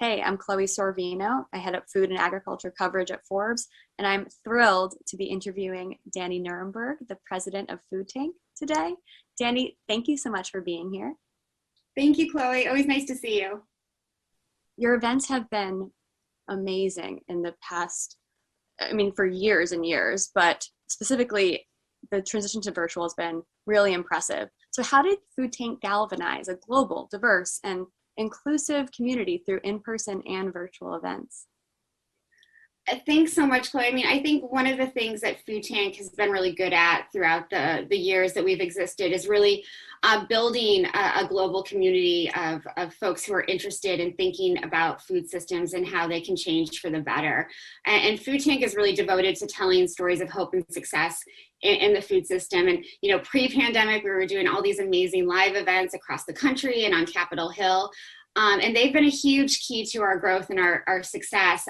Hey, I'm Chloe Sorvino. I head up food and agriculture coverage at Forbes, and I'm thrilled to be interviewing Danny Nuremberg, the president of FoodTank, today. Danny, thank you so much for being here. Thank you, Chloe. Always nice to see you. Your events have been amazing in the past, for years and years, but specifically the transition to virtual has been really impressive. So how did FoodTank galvanize a global, diverse, and inclusive community through in-person and virtual events? Thanks so much, Chloe. I think one of the things that FoodTank has been really good at throughout the years that we've existed is really building a global community of folks who are interested in thinking about food systems and how they can change for the better. And FoodTank is really devoted to telling stories of hope and success in the food system. And, pre-pandemic, we were doing all these amazing live events across the country and on Capitol Hill. And they've been a huge key to our growth and our success.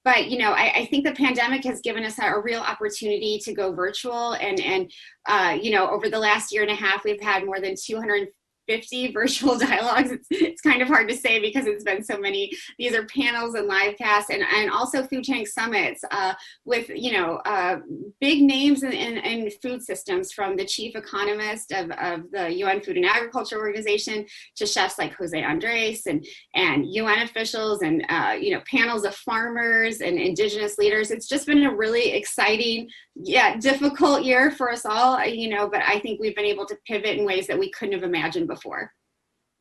But, I think the pandemic has given us a real opportunity to go virtual. And over the last year and a half, we've had more than 250 virtual dialogues. It's kind of hard to say because it's been so many. These are panels and live casts and also food tank summits with, big names in food systems, from the chief economist of the UN Food and Agriculture Organization to chefs like Jose Andres and UN officials and, panels of farmers and indigenous leaders. It's just been a really exciting, difficult year for us all, but I think we've been able to pivot in ways that we couldn't have imagined before.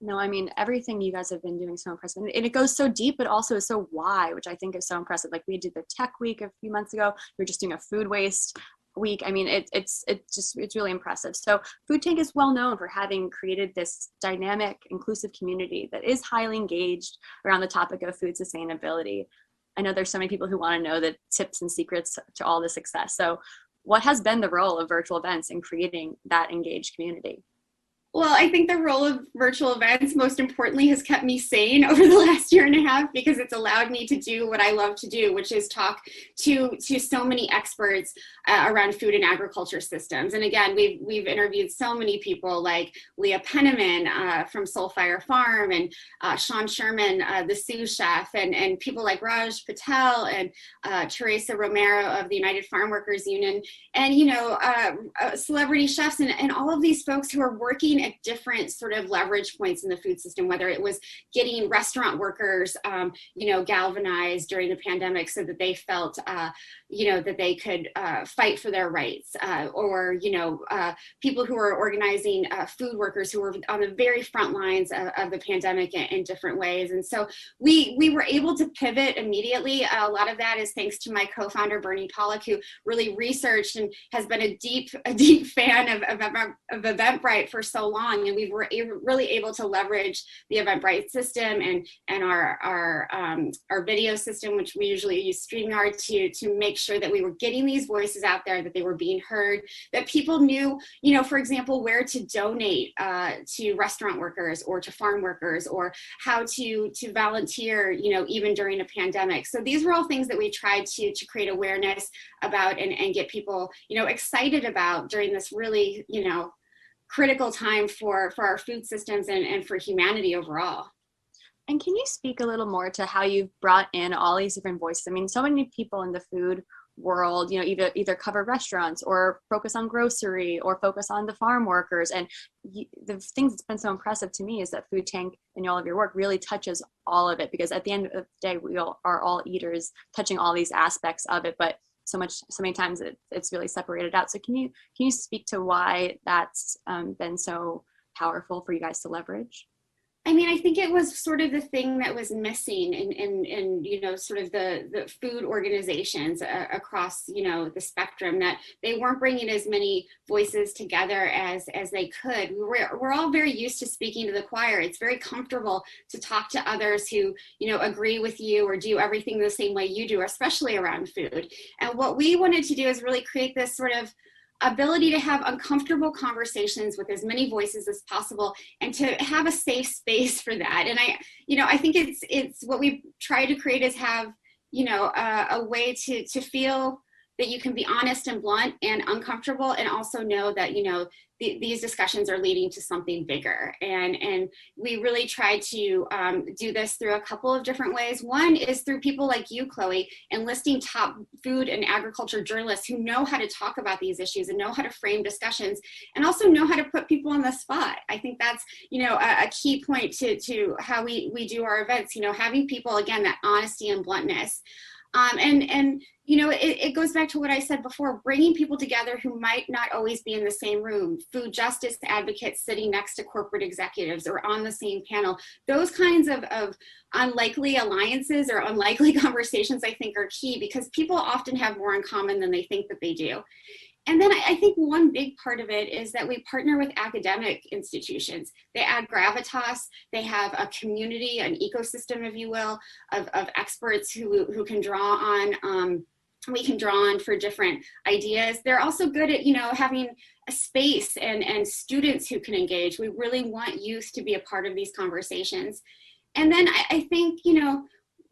No, everything you guys have been doing is so impressive. And it goes so deep, but also is so wide, which I think is so impressive. Like we did the tech week a few months ago. We were just doing a food waste week. It's really impressive. So FoodTank is well known for having created this dynamic, inclusive community that is highly engaged around the topic of food sustainability. I know there's so many people who want to know the tips and secrets to all the success. So what has been the role of virtual events in creating that engaged community? Well, I think the role of virtual events, most importantly, has kept me sane over the last year and a half, because it's allowed me to do what I love to do, which is talk to so many experts around food and agriculture systems. And again, we've interviewed so many people like Leah Penniman from Soulfire Farm and Sean Sherman, the sous chef, and people like Raj Patel and Teresa Romero of the United Farm Workers Union, and celebrity chefs and all of these folks who are working at different sort of leverage points in the food system, whether it was getting restaurant workers, galvanized during the pandemic so that they felt, that they could fight for their rights, or people who are organizing food workers who were on the very front lines of the pandemic in different ways. And so we were able to pivot immediately. A lot of that is thanks to my co-founder, Bernie Pollock, who really researched and has been a deep fan of Eventbrite for so long. And we were really able to leverage the Eventbrite system and our video system, which we usually use StreamYard, to make sure that we were getting these voices out there, that they were being heard, that people knew, for example, where to donate to restaurant workers or to farm workers, or how to volunteer, even during a pandemic. So these were all things that we tried to create awareness about and get people, excited about during this really, critical time for our food systems and for humanity overall. And can you speak a little more to how you've brought in all these different voices? So many people in the food world, either cover restaurants or focus on grocery or focus on the farm workers. And the things that's been so impressive to me is that FoodTank and all of your work really touches all of it, because at the end of the day, we all are all eaters, touching all these aspects of it. But so many times it's really separated out. So can you speak to why that's been so powerful for you guys to leverage? I think it was sort of the thing that was missing in sort of the food organizations across, the spectrum, that they weren't bringing as many voices together as they could. We're all very used to speaking to the choir. It's very comfortable to talk to others who, agree with you or do everything the same way you do, especially around food. And what we wanted to do is really create this sort of ability to have uncomfortable conversations with as many voices as possible, and to have a safe space for that. And I think it's what we try to create is have, a way to feel that you can be honest and blunt and uncomfortable, and also know that, these discussions are leading to something bigger. And we really try to do this through a couple of different ways. One is through people like you, Chloe, enlisting top food and agriculture journalists who know how to talk about these issues and know how to frame discussions, and also know how to put people on the spot. I think that's, a key point to how we do our events, having people, again, that honesty and bluntness. It goes back to what I said before, bringing people together who might not always be in the same room, food justice advocates sitting next to corporate executives or on the same panel. Those kinds of unlikely alliances or unlikely conversations, I think, are key, because people often have more in common than they think that they do. And then I think one big part of it is that we partner with academic institutions. They add gravitas. They have a community, an ecosystem, if you will, of experts who can draw on. We can draw on for different ideas. They're also good at, having a space and students who can engage. We really want youth to be a part of these conversations. And then I think,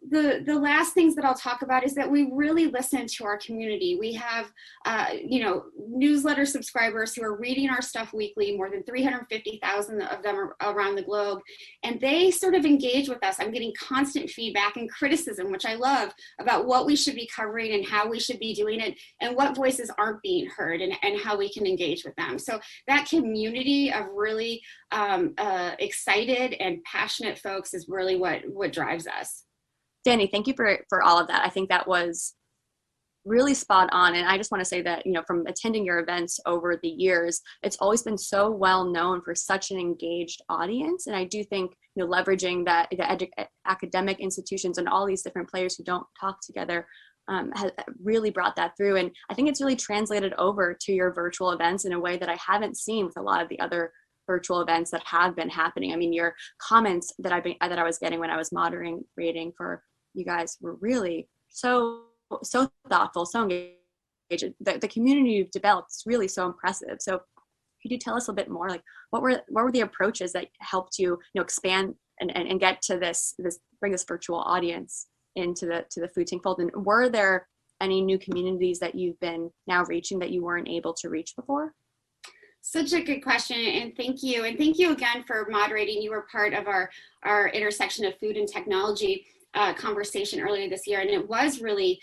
the last things that I'll talk about is that we really listen to our community. We have, newsletter subscribers who are reading our stuff weekly, more than 350,000 of them around the globe. And they sort of engage with us. I'm getting constant feedback and criticism, which I love, about what we should be covering and how we should be doing it and what voices aren't being heard and how we can engage with them. So that community of really excited and passionate folks is really what drives us. Danny, thank you for all of that. I think that was really spot on. And I just want to say that, from attending your events over the years, it's always been so well known for such an engaged audience. And I do think, leveraging that the academic institutions and all these different players who don't talk together has really brought that through. And I think it's really translated over to your virtual events in a way that I haven't seen with a lot of the other virtual events that have been happening. I mean, your comments that I was getting when I was moderating for you guys were really so thoughtful, so engaged. The community you've developed is really so impressive. So could you tell us a bit more, like what were the approaches that helped you, expand and get to this bring this virtual audience into the FoodTank fold? And were there any new communities that you've been now reaching that you weren't able to reach before? Such a good question, and thank you. And thank you again for moderating. You were part of our intersection of food and technology conversation earlier this year, and it was really,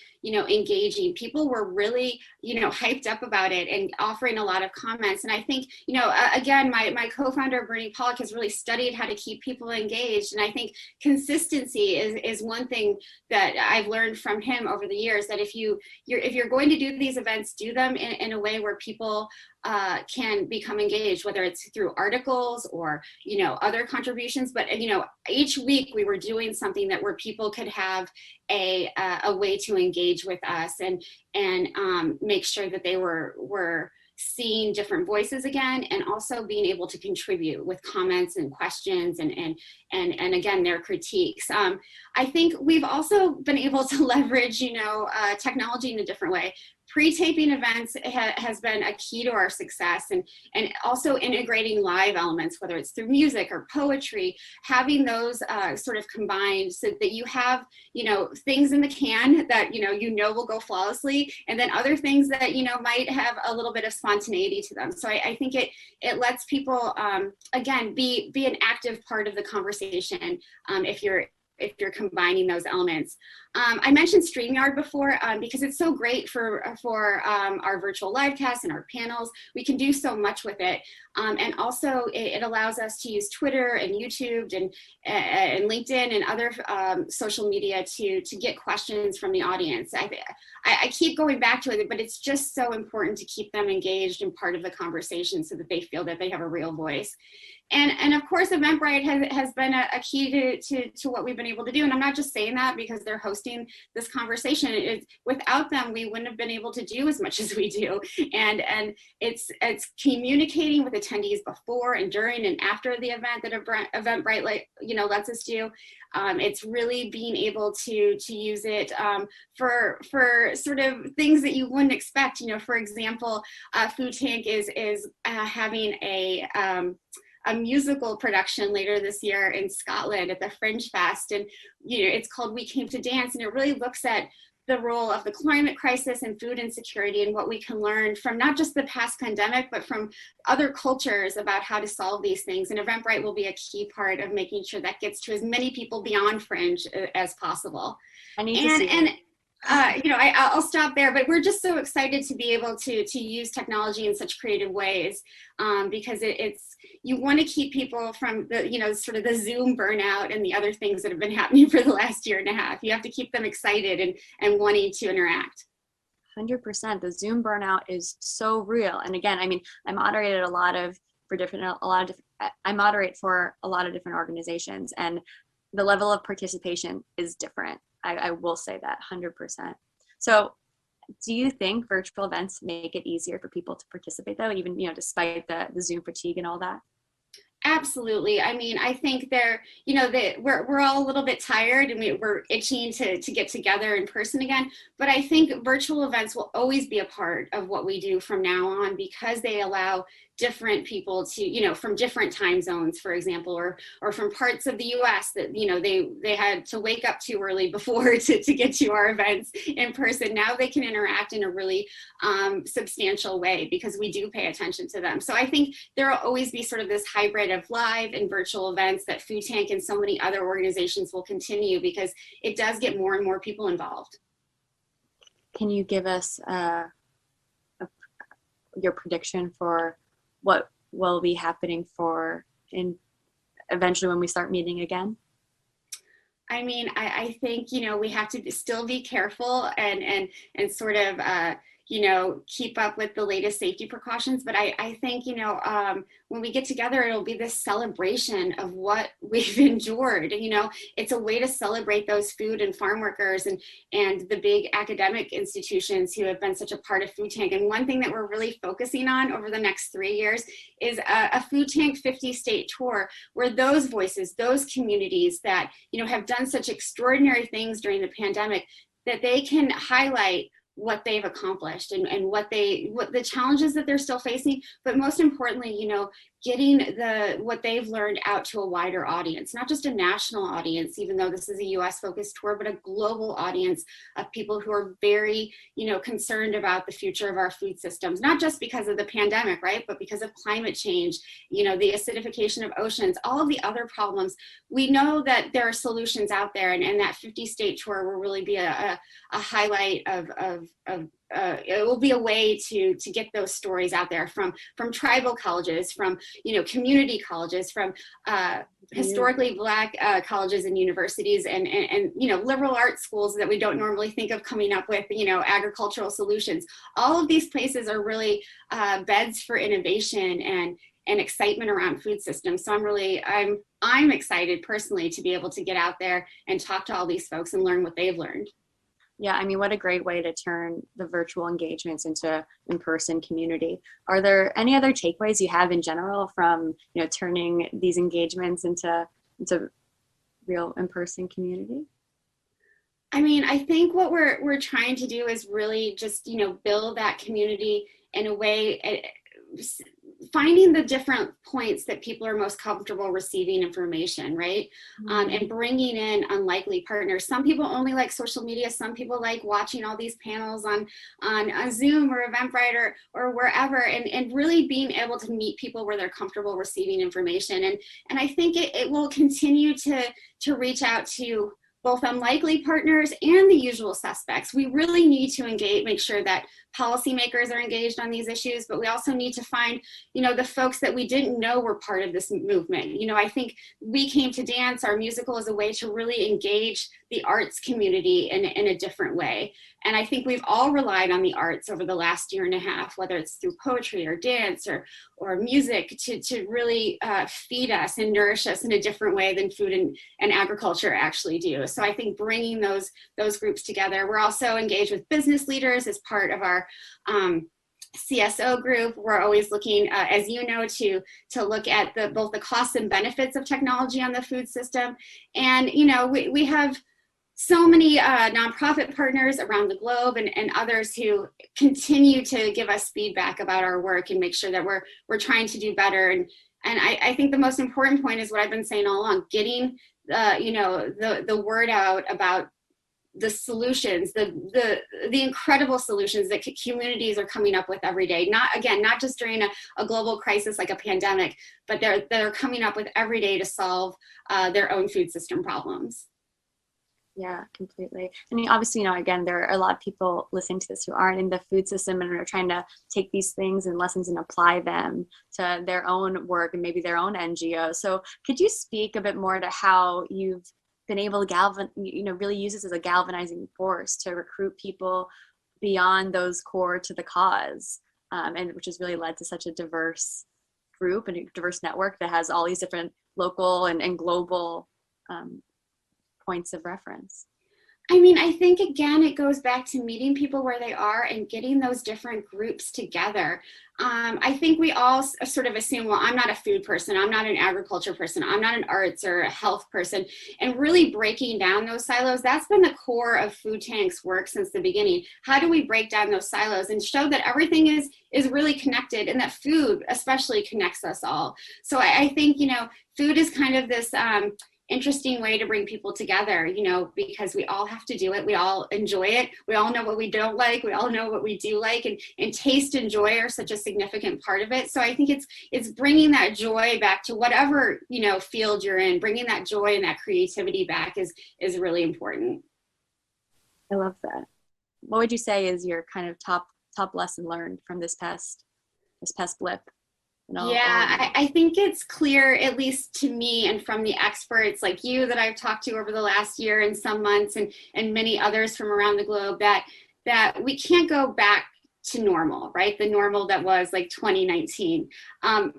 engaging. People were really, hyped up about it and offering a lot of comments. And I think, again, my co-founder Bernie Pollock has really studied how to keep people engaged. And I think consistency is one thing that I've learned from him over the years, that if you're going to do these events, do them in a way where people can become engaged, whether it's through articles or, other contributions. But, each week we were doing something where people could have a way to engage with us and make sure that they were seeing different voices again, and also being able to contribute with comments and questions and again, their critiques. I think we've also been able to leverage, technology in a different way. Pre-taping events has been a key to our success, and also integrating live elements, whether it's through music or poetry, having those sort of combined so that you have, things in the can that, will go flawlessly, and then other things that, might have a little bit of spontaneity to them. So I think it lets people, again, be an active part of the conversation if you're combining those elements. I mentioned StreamYard before because it's so great for our virtual live casts and our panels. We can do so much with it. And also it allows us to use Twitter and YouTube and LinkedIn and other social media to get questions from the audience. I keep going back to it, but it's just so important to keep them engaged and part of the conversation so that they feel that they have a real voice. And of course, Eventbrite has been a key to what we've been able to do. And I'm not just saying that because they're hosting this conversation. Without them, we wouldn't have been able to do as much as we do. And it's communicating with attendees before and during and after the event that Eventbrite lets us do. It's really being able to use it for sort of things that you wouldn't expect. For example, FoodTank is having a musical production later this year in Scotland at the Fringe Fest, and it's called We Came to Dance, and it really looks at the role of the climate crisis and food insecurity and what we can learn from not just the past pandemic, but from other cultures about how to solve these things. And Eventbrite will be a key part of making sure that gets to as many people beyond Fringe as possible. I need to see And I'll stop there, but we're just so excited to be able to use technology in such creative ways, because you want to keep people from the, sort of the Zoom burnout and the other things that have been happening for the last year and a half. You have to keep them excited and wanting to interact. 100%. The Zoom burnout is so real. And again, I mean, I moderate for a lot of different organizations, and the level of participation is different. I will say that 100%. So do you think virtual events make it easier for people to participate though, even, despite the Zoom fatigue and all that? Absolutely. I mean, I think we're all a little bit tired and we're itching to get together in person again. But I think virtual events will always be a part of what we do from now on, because they allow different people to, from different time zones, for example, or from parts of the US that, they had to wake up too early before to get to our events in person. Now they can interact in a really substantial way because we do pay attention to them. So I think there will always be sort of this hybrid of live and virtual events that FoodTank and so many other organizations will continue, because it does get more and more people involved. Can you give us your prediction for what will be happening eventually when we start meeting again? I mean, I think, we have to still be careful and sort of, keep up with the latest safety precautions. But I think, when we get together, it'll be this celebration of what we've endured. It's a way to celebrate those food and farm workers and the big academic institutions who have been such a part of FoodTank. And one thing that we're really focusing on over the next 3 years is a FoodTank 50-state tour, where those voices, those communities that, have done such extraordinary things during the pandemic, that they can highlight what they've accomplished and what the challenges that they're still facing, but most importantly, getting what they've learned out to a wider audience, not just a national audience, even though this is a US focused tour, but a global audience of people who are very, concerned about the future of our food systems, not just because of the pandemic, right? But because of climate change, the acidification of oceans, all of the other problems. We know that there are solutions out there, and that 50-state tour will really be a highlight of it will be a way to get those stories out there from tribal colleges, from community colleges, from historically Black colleges and universities, and liberal arts schools that we don't normally think of coming up with agricultural solutions. All of these places are really beds for innovation and excitement around food systems. So I'm excited personally to be able to get out there and talk to all these folks and learn what they've learned. Yeah, I mean, what a great way to turn the virtual engagements into in-person community. Are there any other takeaways you have in general from, turning these engagements into real in-person community? I mean, I think what we're trying to do is really just, build that community in a way, finding the different points that people are most comfortable receiving information, right? Mm-hmm. And bringing in unlikely partners. Some people only like social media. Some people like watching all these panels on Zoom or Eventbrite or wherever, and really being able to meet people where they're comfortable receiving information. And I think it will continue to reach out to both unlikely partners and the usual suspects. We really need to make sure that policymakers are engaged on these issues, but we also need to find, the folks that we didn't know were part of this movement. I think We Came to Dance, our musical, is a way to really engage the arts community in a different way. And I think we've all relied on the arts over the last year and a half, whether it's through poetry or dance or music, to really feed us and nourish us in a different way than food and agriculture actually do. So I think bringing those groups together. We're also engaged with business leaders as part of our CSO group. We're always looking, as you know, to look at both the costs and benefits of technology on the food system. And, we have so many nonprofit partners around the globe and others who continue to give us feedback about our work and make sure that we're trying to do better. And I think the most important point is what I've been saying all along: getting the word out about the solutions, the incredible solutions that communities are coming up with every day. Not just during a global crisis like a pandemic, but they're coming up with every day to solve their own food system problems. Yeah, completely. I mean, obviously, again, there are a lot of people listening to this who aren't in the food system and are trying to take these things and lessons and apply them to their own work and maybe their own NGO. So could you speak a bit more to how you've been able to really use this as a galvanizing force to recruit people beyond those core to the cause, and which has really led to such a diverse group and a diverse network that has all these different local and global points of reference? I mean, I think, again, it goes back to meeting people where they are and getting those different groups together. I think we all sort of assume, well, I'm not a food person, I'm not an agriculture person, I'm not an arts or a health person, and really breaking down those silos. That's been the core of FoodTank's work since the beginning. How do we break down those silos and show that everything is really connected, and that food especially connects us all? So I think, food is kind of this interesting way to bring people together, because we all have to do it. We all enjoy it. We all know what we don't like. We all know what we do like, and taste and joy are such a significant part of it. So I think it's bringing that joy back to whatever, field you're in. Bringing that joy and that creativity back is really important. I love that. What would you say is your kind of top lesson learned from this past blip? I think it's clear, at least to me and from the experts like you that I've talked to over the last year and some months, and many others from around the globe, that we can't go back to normal, right? The normal that was like 2019.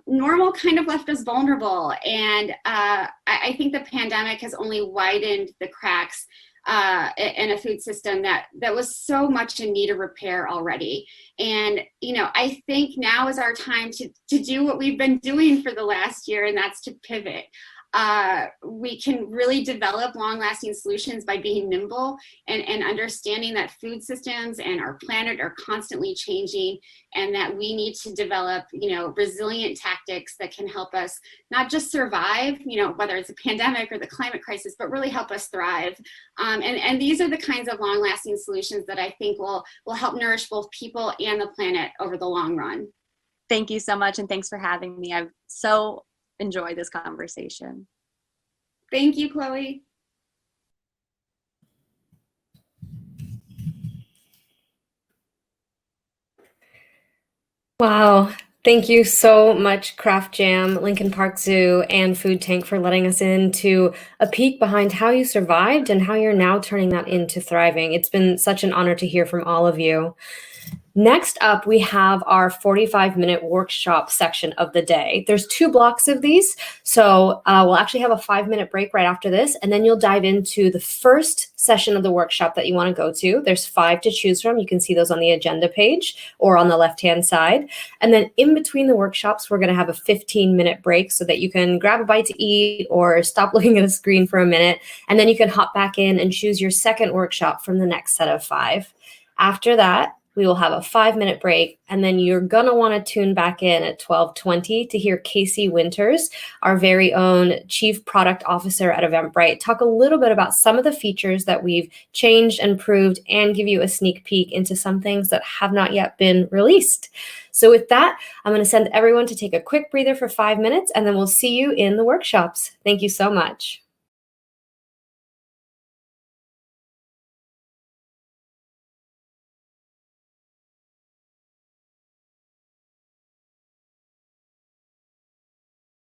Normal kind of left us vulnerable. And I think the pandemic has only widened the cracks in a food system that was so much in need of repair already. And, I think now is our time to do what we've been doing for the last year, and that's to pivot. We can really develop long-lasting solutions by being nimble and understanding that food systems and our planet are constantly changing, and that we need to develop, resilient tactics that can help us not just survive, whether it's a pandemic or the climate crisis, but really help us thrive. And these are the kinds of long-lasting solutions that I think will help nourish both people and the planet over the long run. Thank you so much, and thanks for having me. I've so enjoyed this conversation. Thank you, Chloe. Wow. Thank you so much, Craft Jam, Lincoln Park Zoo, and FoodTank for letting us into a peek behind how you survived and how you're now turning that into thriving. It's been such an honor to hear from all of you. Next up, we have our 45-minute workshop section of the day. There's 2 blocks of these, so we'll actually have a 5-minute break right after this, and then you'll dive into the first session of the workshop that you want to go to. There's 5 to choose from. You can see those on the agenda page or on the left-hand side. And then in between the workshops, we're going to have a 15-minute break so that you can grab a bite to eat or stop looking at a screen for a minute, and then you can hop back in and choose your second workshop from the next set of 5. After that, we will have a 5-minute break, and then you're going to want to tune back in at 12:20 to hear Casey Winters, our very own Chief Product Officer at Eventbrite, talk a little bit about some of the features that we've changed and improved, and give you a sneak peek into some things that have not yet been released. So with that, I'm going to send everyone to take a quick breather for 5 minutes, and then we'll see you in the workshops. Thank you so much.